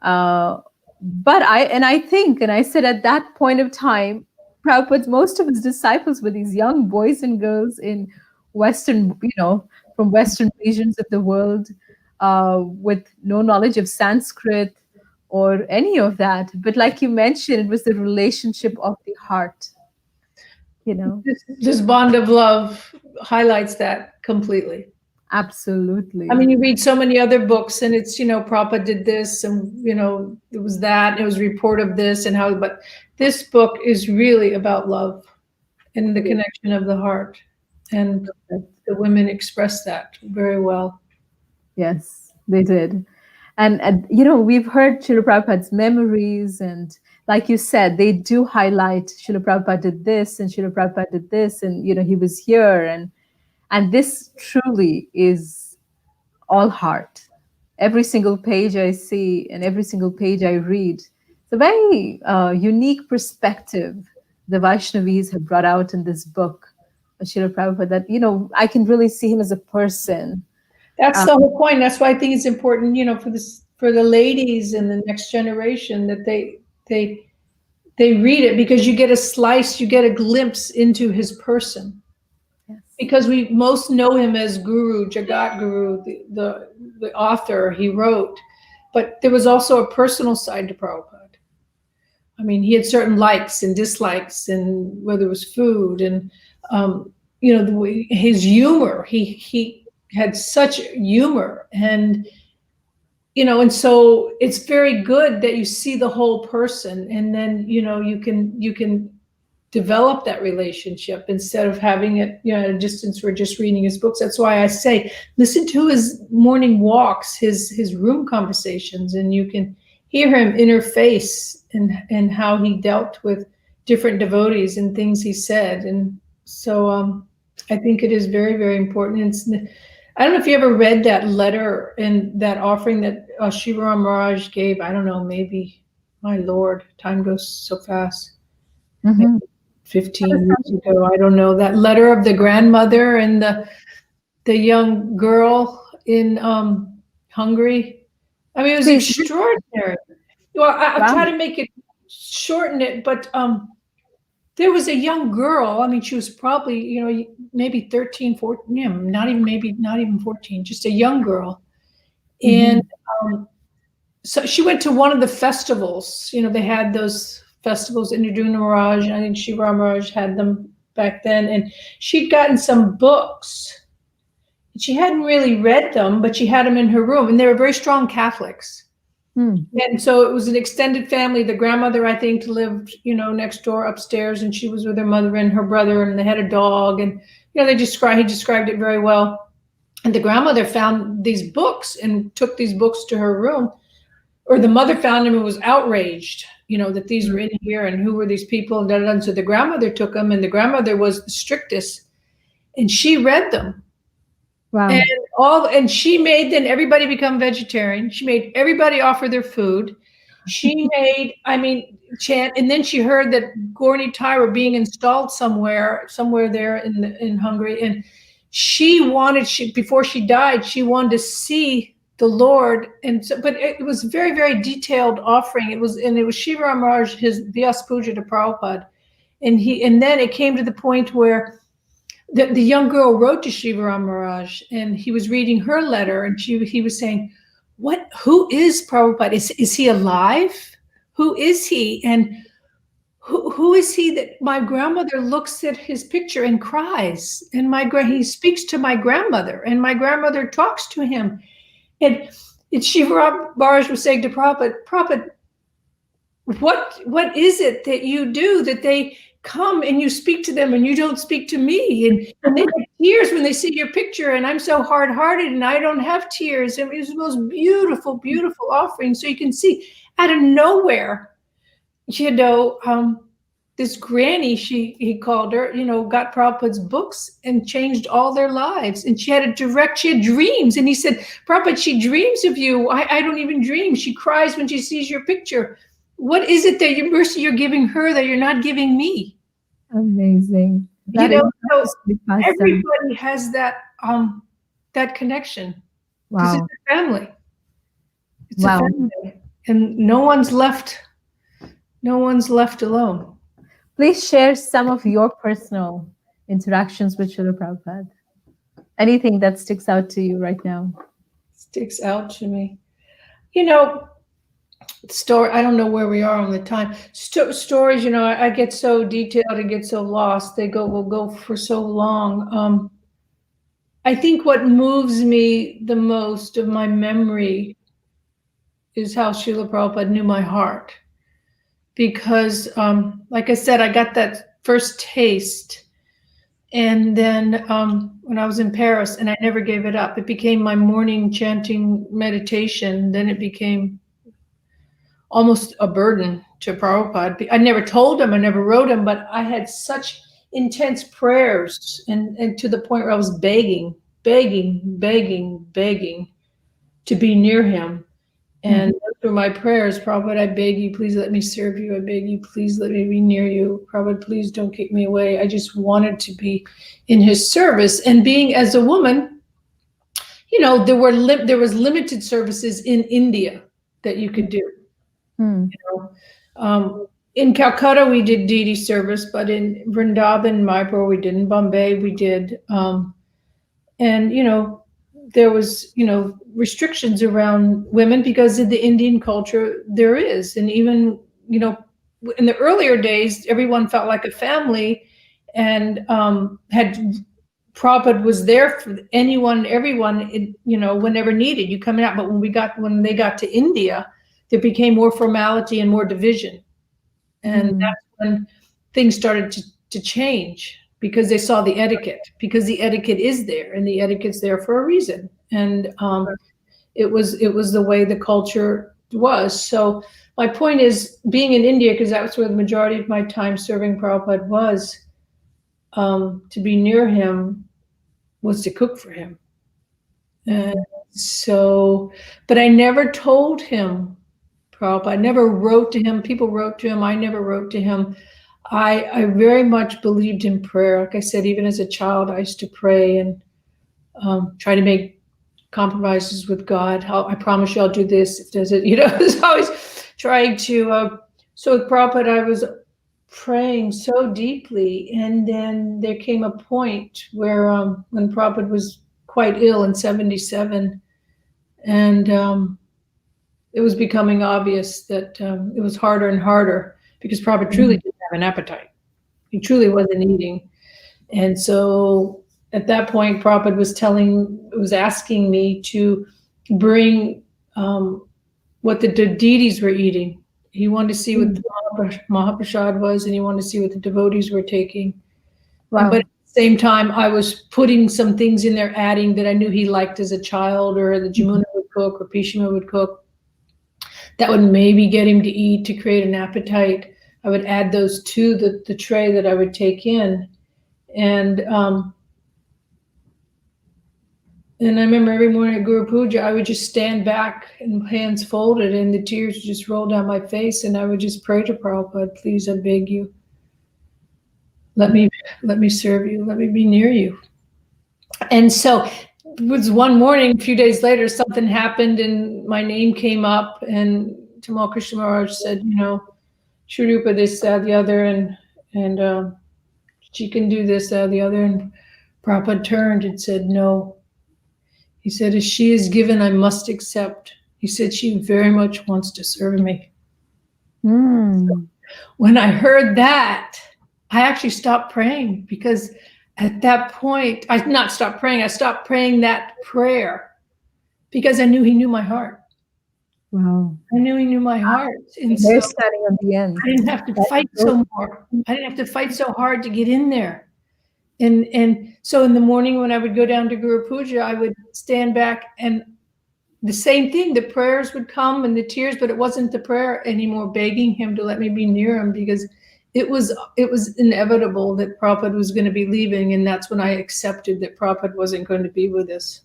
But I said at that point of time, Prabhupada's, most of his disciples were these young boys and girls in Western, from Western regions of the world, with no knowledge of Sanskrit or any of that. But like you mentioned, it was the relationship of the heart, This bond of love highlights that completely. Absolutely. I mean, you read so many other books and it's, Prabhupada did this and, it was that, it was a report of this and how, but this book is really about love and the connection of the heart. And the women express that very well. Yes, they did. And we've heard Srila Prabhupada's memories, and like you said, they do highlight Srila Prabhupada did this and Srila Prabhupada did this, and he was here, and this truly is all heart. Every single page I see and every single page I read, it's a very unique perspective the Vaishnavis have brought out in this book, Srila Prabhupada, that I can really see him as a person. That's the whole point. That's why I think it's important, for the ladies in the next generation, that they read it, because you get a slice, you get a glimpse into his person. Yes. Because we most know him as Guru, Jagat Guru, the author, he wrote, but there was also a personal side to Prabhupada. I mean, he had certain likes and dislikes, and whether it was food and his humor, he had such humor, and and so it's very good that you see the whole person, and then you can develop that relationship instead of having it at a distance. We're just reading his books. That's why I say listen to his morning walks, his room conversations, and you can hear him interface and how he dealt with different devotees and things he said. And so I think it is very, very important. I don't know if you ever read that letter and that offering that Shiva Maharaj gave. I don't know, maybe, my Lord, time goes so fast. Mm-hmm. 15 years ago, I don't know, that letter of the grandmother and the young girl in Hungary. I mean, it was extraordinary. Well, I'll try to make it, shorten it, but there was a young girl. I mean, she was probably, maybe 13, 14, not even 14, just a young girl. And so she went to one of the festivals. They had those festivals in Vrtndavan Maharaj. I think Shiva Maharaj had them back then. And she'd gotten some books. She hadn't really read them, but she had them in her room. And they were very strong Catholics. And so it was an extended family. The grandmother, I think, lived, next door upstairs, and she was with her mother and her brother, and they had a dog. And, he described it very well. And the grandmother found these books and took these books to her room. Or the mother found them and was outraged, that these were in here and who were these people and da-da-da. And so the grandmother took them, and the grandmother was the strictest, and she read them. Wow. And she made then everybody become vegetarian. She made everybody offer their food. She made, chant. And then she heard that Gorni Tai were being installed somewhere there in Hungary. And before she died, she wanted to see the Lord. And so, but it was very, very detailed offering. It was Shiva Maharaj, his Vyas Puja to Prabhupada. And then it came to the point where the young girl wrote to Shiva Maharaj, and he was reading her letter, and he was saying, who is Prabhupada? Is he alive? Who is he? And who is he that my grandmother looks at his picture and cries? And he speaks to my grandmother, and my grandmother talks to him. And Shiva Maharaj was saying to Prabhupada, what is it that you do that they come and you speak to them and you don't speak to me? And they have tears when they see your picture, and I'm so hard-hearted and I don't have tears. And it was the most beautiful, beautiful offering. So you can see out of nowhere, this granny, he called her, got Prabhupada's books and changed all their lives. And she had dreams. And he said, Prabhupada, she dreams of you. I don't even dream. She cries when she sees your picture. What is it that mercy you're giving her that you're not giving me? Amazing. So everybody has that connection. Wow. This is a family. It's a family. And no one's left alone. Please share some of your personal interactions with Srila Prabhupada. Anything that sticks out to you right now? Sticks out to me. Story, I don't know where we are on the time. Stories, I get so detailed and get so lost. Will go for so long. I think what moves me the most of my memory is how Srila Prabhupada knew my heart. Because, like I said, I got that first taste. And then when I was in Paris, and I never gave it up, it became my morning chanting meditation. Then it became almost a burden to Prabhupada. I never told him, I never wrote him, but I had such intense prayers and to the point where I was begging to be near him. And through my prayers, Prabhupada, I beg you, please let me serve you. I beg you, please let me be near you. Prabhupada, please don't kick me away. I just wanted to be in his service. And being as a woman, there was limited services in India that you could do. In Calcutta, we did deity service, but in Vrndavan, Mayapur, we did. In Bombay, we did. There was, restrictions around women because of the Indian culture there is. And even, in the earlier days, everyone felt like a family and Prabhupada was there for anyone, everyone, whenever needed. You come out. But when they got to India, there became more formality and more division. And that's when things started to change, because they saw the etiquette, because the etiquette is there, and the etiquette's there for a reason. And it was the way the culture was. So my point is, being in India, because that was where the majority of my time serving Prabhupada was, to be near him was to cook for him. And so, but I never told him, Prabhupada, I never wrote to him. People wrote to him. I never wrote to him. I very much believed in prayer. Like I said, even as a child, I used to pray and try to make compromises with God. I promise you I'll do this. If does it, I was always trying to. So with Prabhupada, I was praying so deeply, and then there came a point where when Prabhupada was quite ill in 77, and it was becoming obvious that it was harder and harder because Prabhupada truly didn't have an appetite. He truly wasn't eating. And so at that point, Prabhupada was asking me to bring what the deities were eating. He wanted to see what the Mahaprasad was, and he wanted to see what the devotees were taking. Wow. But at the same time, I was putting some things in there, adding that I knew he liked as a child, or the Jamuna would cook, or Pishima would cook, that would maybe get him to eat, to create an appetite. I would add those to the tray that I would take in. And I remember every morning at Guru Puja, I would just stand back and hands folded, and the tears would just roll down my face, and I would just pray to Prabhupada, please, I beg you, let me serve you, let me be near you. And so it was one morning, a few days later, something happened, and my name came up, and Tamal Krishna Maharaj said, Shrutirupa this, that, the other, and she can do this, that, the other. And Prabhupada turned and said, no. He said, as she is given, I must accept. He said, she very much wants to serve me. So when I heard that, I actually stopped praying, because at that point, I stopped praying that prayer, because I knew he knew my heart. Wow. I knew he knew my heart. And They're so standing on the end. I didn't have to fight so more. I didn't have to fight so hard to get in there. And so in the morning when I would go down to Guru Puja, I would stand back, and the same thing, the prayers would come and the tears, but it wasn't the prayer anymore begging him to let me be near him, because it was inevitable that Prabhupada was going to be leaving. And that's when I accepted that Prabhupada wasn't going to be with us,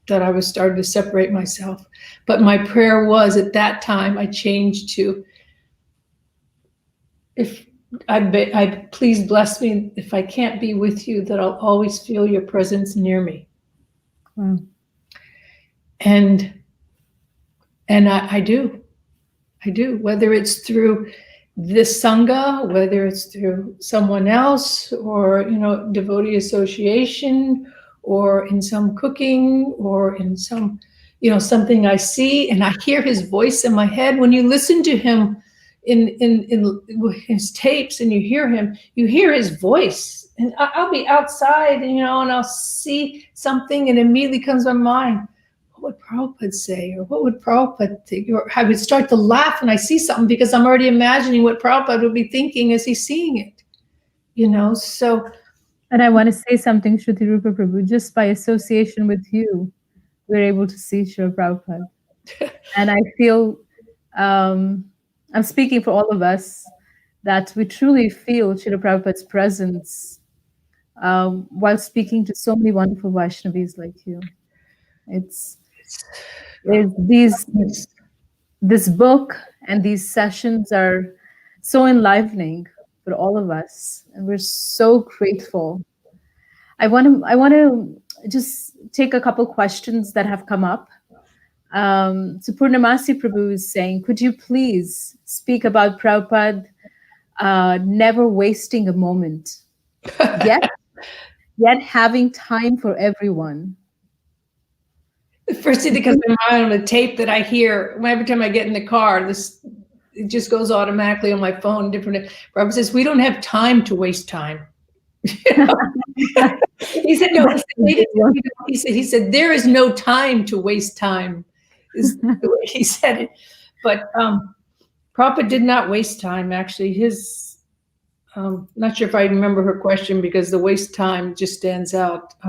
that I was starting to separate myself. But my prayer was, at that time, I changed to, if I please bless me, if I can't be with you, that I'll always feel your presence near me. Wow. And I do, whether it's through this sangha, whether it's through someone else, or, devotee association, or in some cooking, or in some, something I see, and I hear his voice in my head. When you listen to him in his tapes, and you hear his voice, and I'll be outside, and I'll see something, and immediately comes to my mind, what would Prabhupada say, or what would Prabhupada think? Or I would start to laugh when I see something, because I'm already imagining what Prabhupada would be thinking as he's seeing it, so. And I want to say something, Shrutirupa Prabhu, just by association with you, we're able to see Srila Prabhupada. And I feel, I'm speaking for all of us, that we truly feel Srila Prabhupada's presence while speaking to so many wonderful Vaishnavis like you. This book and these sessions are so enlivening for all of us, and we're so grateful. I want to just take a couple questions that have come up. So Purnamasi Prabhu is saying, could you please speak about Prabhupada never wasting a moment, yet having time for everyone? The first thing that comes to mind on the tape that I hear, every time I get in the car, it just goes automatically on my phone. Different. Prabhupada says, we don't have time to waste time. He said, no, he said, there is no time to waste time, is the way he said it. But Prabhupada did not waste time. Actually, his Not sure if I remember her question because the waste time just stands out.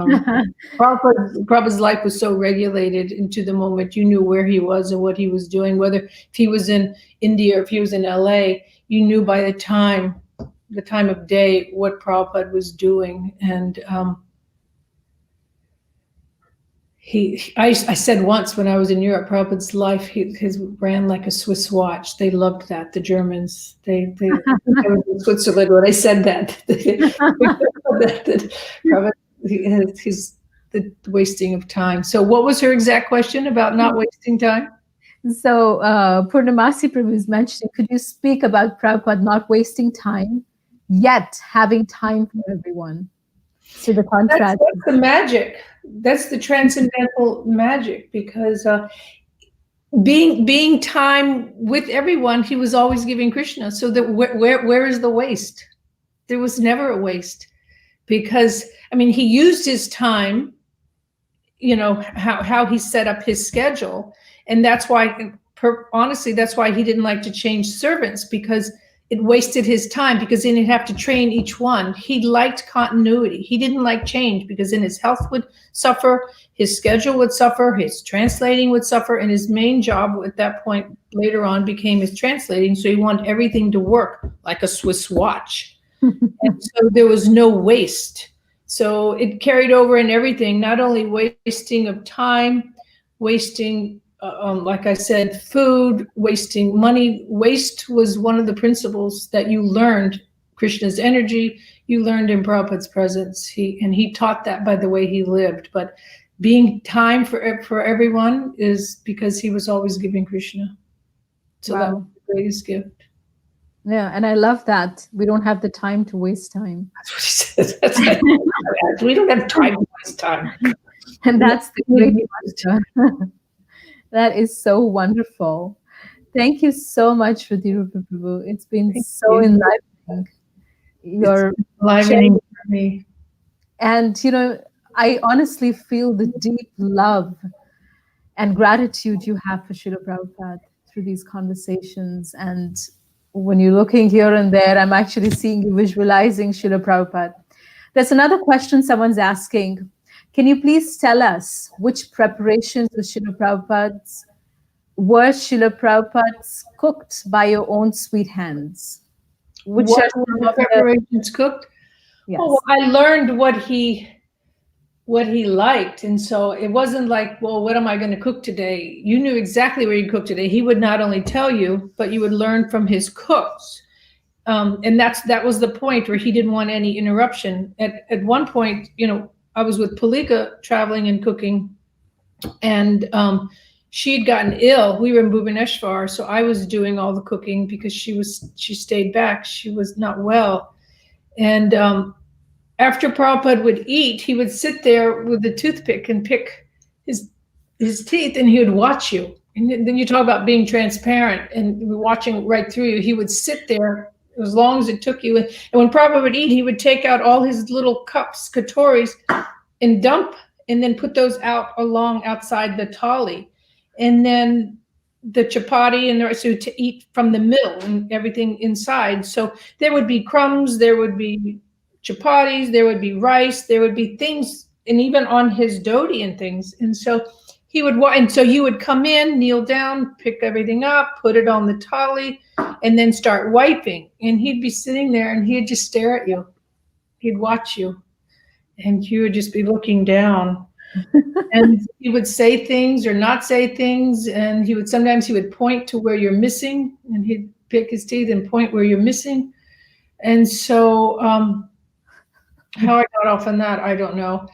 Prabhupada's life was so regulated into the moment. You knew where he was and what he was doing, whether if he was in India or if he was in LA, you knew by the time of day what Prabhupada was doing. And I said once when I was in Europe, Prabhupada's life, his ran like a Swiss watch. They loved that, the Germans. They I was in Switzerland when I said that. He's the wasting of time. So what was her exact question about not wasting time? So Purnamasi Prabhu is mentioning, could you speak about Prabhupada not wasting time, yet having time for everyone? So the contrast. That's the magic. That's the transcendental magic, because being time with everyone, he was always giving Krishna. So that where is the waste? There was never a waste, because I mean, he used his time, you know, how he set up his schedule. And that's why, honestly, that's why he didn't like to change servants, because it wasted his time, because then he'd have to train each one. He liked continuity. He didn't like change, because then his health would suffer, his schedule would suffer, his translating would suffer, and his main job at that point later on became his translating. So he wanted everything to work like a Swiss watch. And so there was no waste. So it carried over in everything, not only wasting of time, wasting like I said, food, wasting money. Waste was one of the principles that you learned. Krishna's energy, you learned in Prabhupada's presence. He taught that by the way he lived. But being time for everyone is because he was always giving Krishna. So wow. That was the greatest gift. Yeah, and I love that. We don't have the time to waste time. That's what he said. That's right. We don't have time to waste time. And that's the great question. That is so wonderful. Thank you so much, Shrutirupa Prabhu. It's been so enlightening. You're enlightening for me. And, you know, I honestly feel the deep love and gratitude you have for Srila Prabhupada through these conversations. And when you're looking here and there, I'm actually seeing you visualizing Srila Prabhupada. There's another question someone's asking. Can you please tell us which preparations were Srila Prabhupada's cooked by your own sweet hands? Which what were the preparations cooked? Yes. Oh, I learned what he liked. And so it wasn't like, well, what am I going to cook today? You knew exactly what he'd cook today. He would not only tell you, but you would learn from his cooks. And that was the point where he didn't want any interruption. At one point, you know, I was with Palika traveling and cooking, and she'd gotten ill. We were in Bhubaneswar, so I was doing all the cooking because she stayed back. She was not well. And after Prabhupada would eat, he would sit there with the toothpick and pick his teeth, and he would watch you. And then you talk about being transparent and watching right through you. He would sit there as long as it took you. And when Prabhupada would eat, he would take out all his little cups, katoris, and dump, and then put those out along outside the thali. And then the chapati and the rest, so to eat from the middle and everything inside. So there would be crumbs, there would be chapatis, there would be rice, there would be things, and even on his dhoti and things. And so he would, and so you would come in, kneel down, pick everything up, put it on the thali, and then start wiping. And he'd be sitting there and he'd just stare at you. He'd watch you, and you would just be looking down. And he would say things or not say things. And sometimes he would point to where you're missing, and he'd pick his teeth and point where you're missing. And so, how I got off on that, I don't know.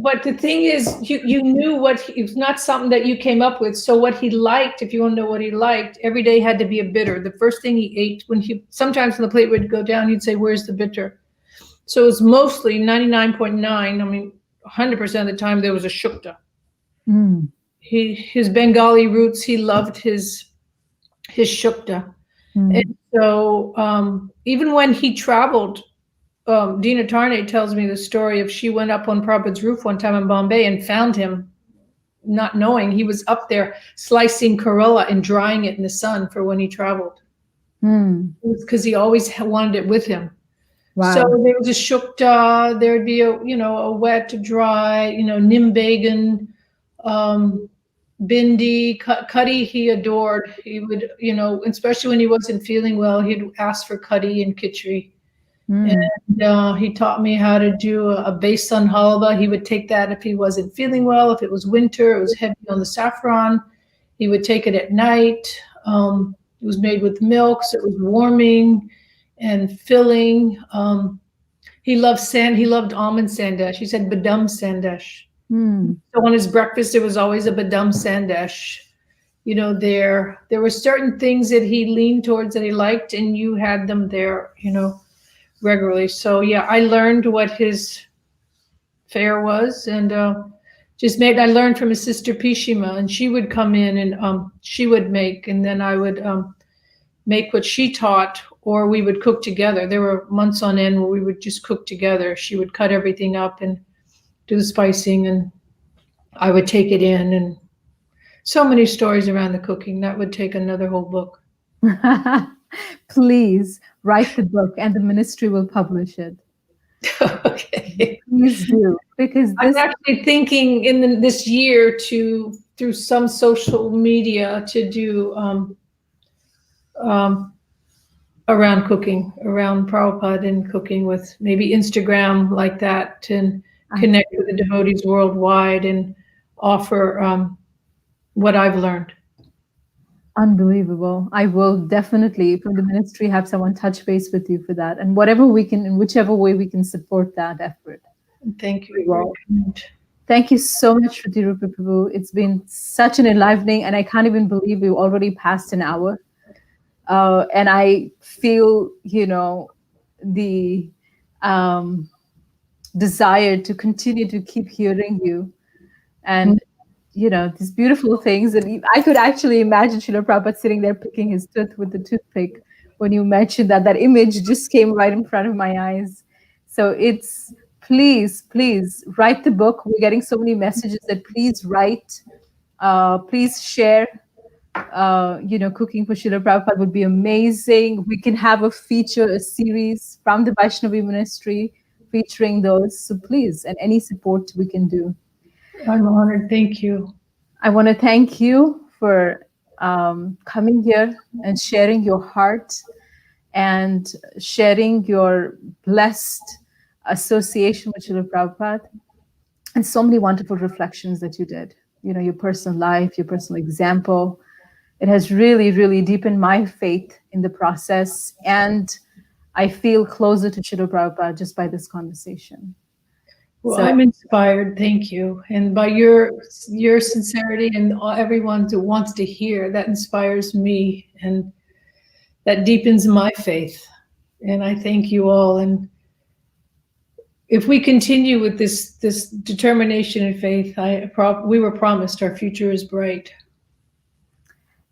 But the thing is, you knew it was not something that you came up with. So what he liked, if you want to know what he liked, every day had to be a bitter. The first thing he ate, sometimes when the plate would go down, he'd say, "Where's the bitter?" So it was mostly 99.9, 100% of the time there was a shukta. Mm. His Bengali roots, he loved his shukta. Mm. And so even when he traveled, Dina Tarne tells me the story of she went up on Prabhupada's roof one time in Bombay and found him, not knowing he was up there slicing Corolla and drying it in the sun for when he traveled. because he always wanted it with him. Wow. So there was a shukta, there'd be a wet, dry, nimbegan, bindi, curry he adored. He would, especially when he wasn't feeling well, he'd ask for curry and khichdi. And he taught me how to do a besan halwa. He would take that if he wasn't feeling well. If it was winter, it was heavy on the saffron. He would take it at night. It was made with milk, so it was warming and filling. He loved almond sandesh. He said badam sandesh. So on his breakfast, there was always a badam sandesh. There were certain things that he leaned towards that he liked, and you had them there, regularly. So yeah, I learned what his fare was, and I learned from his sister Pishima, and she would come in and she would make, and then I would make what she taught, or we would cook together. There were months on end where we would just cook together. She would cut everything up and do the spicing, and I would take it in, and so many stories around the cooking. That would take another whole book. Please write the book, and the ministry will publish it. Okay. Please do, because I'm actually thinking in this year through some social media to do around cooking, around Prabhupada and cooking, with maybe Instagram like that, and connect with the devotees worldwide and offer what I've learned. Unbelievable. I will definitely, from the ministry, have someone touch base with you for that, and whatever we can, in whichever way we can support that effort. Thank you. Well, thank you so much, Shrutirupa Prabhu. It's been such an enlivening, and I can't even believe we've already passed an hour. And I feel, the desire to continue to keep hearing you, and these beautiful things. And I could actually imagine Srila Prabhupada sitting there picking his tooth with the toothpick when you mentioned that. That image just came right in front of my eyes. So it's, please write the book. We're getting so many messages that please write, please share. Cooking for Srila Prabhupada would be amazing. We can have a series from the Vaishnavi ministry featuring those. So please, and any support we can do. I'm honored. Thank you. I want to thank you for coming here and sharing your heart and sharing your blessed association with Srila Prabhupada, and so many wonderful reflections that you did. Your personal life, your personal example. It has really, really deepened my faith in the process, and I feel closer to Srila Prabhupada just by this conversation. Well, I'm inspired. Thank you. And by your sincerity and everyone who wants to hear, that inspires me, and that deepens my faith. And I thank you all. And if we continue with this determination and faith, we were promised our future is bright.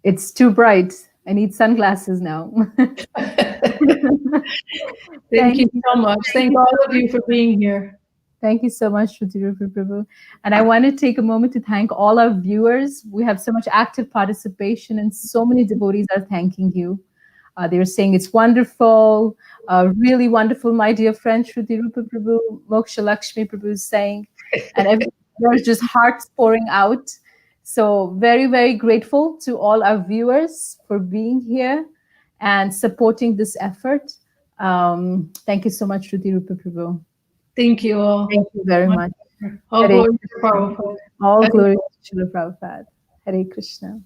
It's too bright. I need sunglasses now. Thank you so much. Thank all of you for being here. Thank you so much, Shrutirupa Prabhu. And I want to take a moment to thank all our viewers. We have so much active participation, and so many devotees are thanking you. They're saying it's wonderful, really wonderful, my dear friend Shrutirupa Prabhu. Moksha Lakshmi Prabhu is saying, and there's just hearts pouring out. So very, very grateful to all our viewers for being here and supporting this effort. Thank you so much, Shrutirupa Prabhu. Thank you all. Thank you very much. All glory to Prabhupada. All glory to Srila Prabhupada. Hare Krishna.